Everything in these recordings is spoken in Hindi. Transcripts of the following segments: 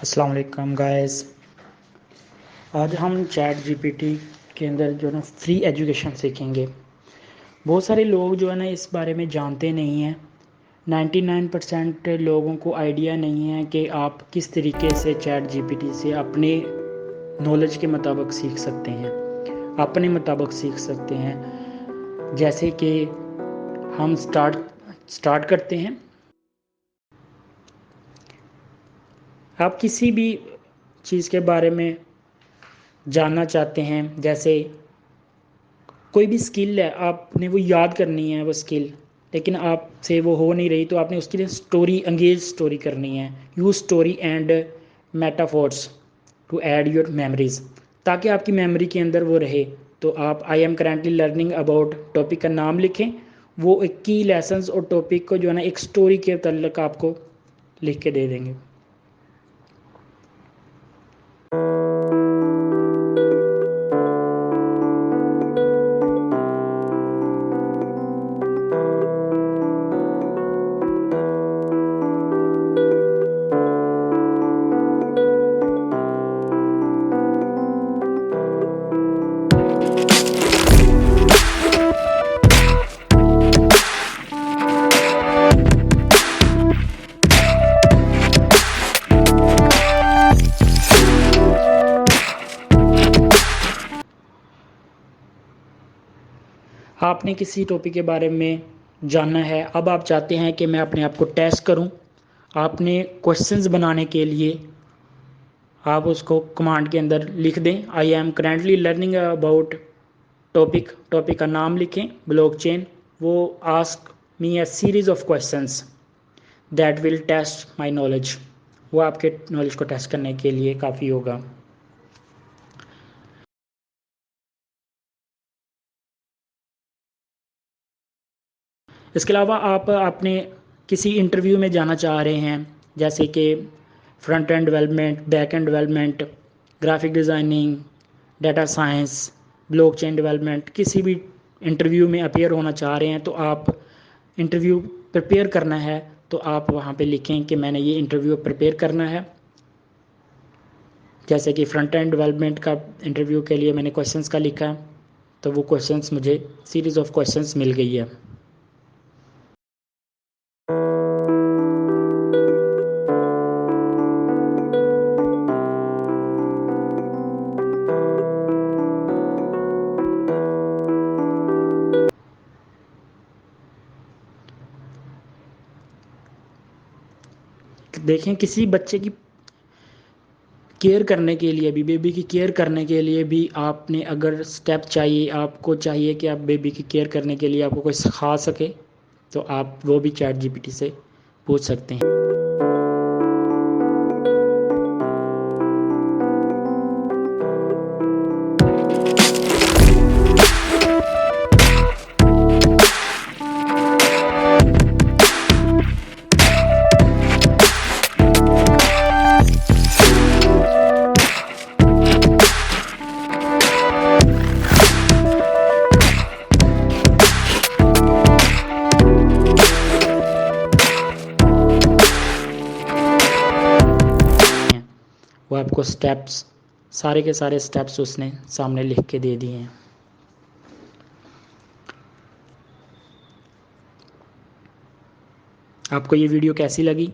अस्सलाम वालेकुम गाइस। आज हम चैट जीपीटी के अंदर जो है ना फ्री एजुकेशन सीखेंगे। बहुत सारे लोग जो है ना इस बारे में जानते नहीं हैं। 99% लोगों को आइडिया नहीं है कि आप किस तरीके से चैट जीपीटी से अपने नॉलेज के मुताबिक सीख सकते हैं, अपने मुताबिक सीख सकते हैं। जैसे कि हम स्टार्ट करते हैं। आप किसी भी चीज़ के बारे में जानना चाहते हैं, जैसे कोई भी स्किल है, आपने वो याद करनी है वो स्किल, लेकिन आपसे वो हो नहीं रही, तो आपने उसके लिए स्टोरी, एंगेज स्टोरी करनी है। Use story and metaphors to add your memories, ताकि आपकी मेमोरी के अंदर वो रहे। तो आप I am currently learning about topic का नाम लिखें। वो एक की लेसन्स और टॉपिक को जो है ना एक स्टोरी के तल्लक आपको लिख के दे देंगे। आपने किसी टॉपिक के बारे में जानना है, अब आप चाहते हैं कि मैं अपने आप को टेस्ट करूं। आपने क्वेश्चंस बनाने के लिए आप उसको कमांड के अंदर लिख दें, I am currently learning about topic का नाम लिखें, ब्लॉकचेन। वो ask me a series of questions that will test my knowledge. वो आपके नॉलेज को टेस्ट करने के लिए काफ़ी होगा। इसके अलावा आप अपने किसी इंटरव्यू में जाना चाह रहे हैं, जैसे कि front end development, back and development, graphic designing, data science, blockchain development, किसी भी इंटरव्यू में अपीयर होना चाह रहे हैं, तो आप इंटरव्यू प्रिपेयर करना है, तो आप वहाँ पे लिखें कि मैंने ये इंटरव्यू प्रिपेयर करना है। जैसे कि फ्रंट एंड डेवलपमेंट का इंटरव्यू के लिए मैंने क्वेश्चंस का लिखा है, तो वो क्वेश्चंस मुझे सीरीज़ ऑफ क्वेश्चंस मिल गई है। देखें, किसी बच्चे की केयर करने के लिए भी, बेबी की केयर करने के लिए भी आपने अगर स्टेप चाहिए, आपको चाहिए कि आप बेबी की केयर करने के लिए आपको कोई सिखा सके, तो आप वो भी चैट जीपीटी से पूछ सकते हैं। वो आपको स्टेप्स, सारे के सारे स्टेप्स उसने सामने लिख के दे दिए हैं। आपको ये वीडियो कैसी लगी?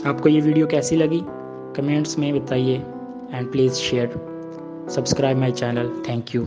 आपको ये वीडियो कैसी लगी कमेंट्स में बताइए and please share subscribe my channel. Thank you.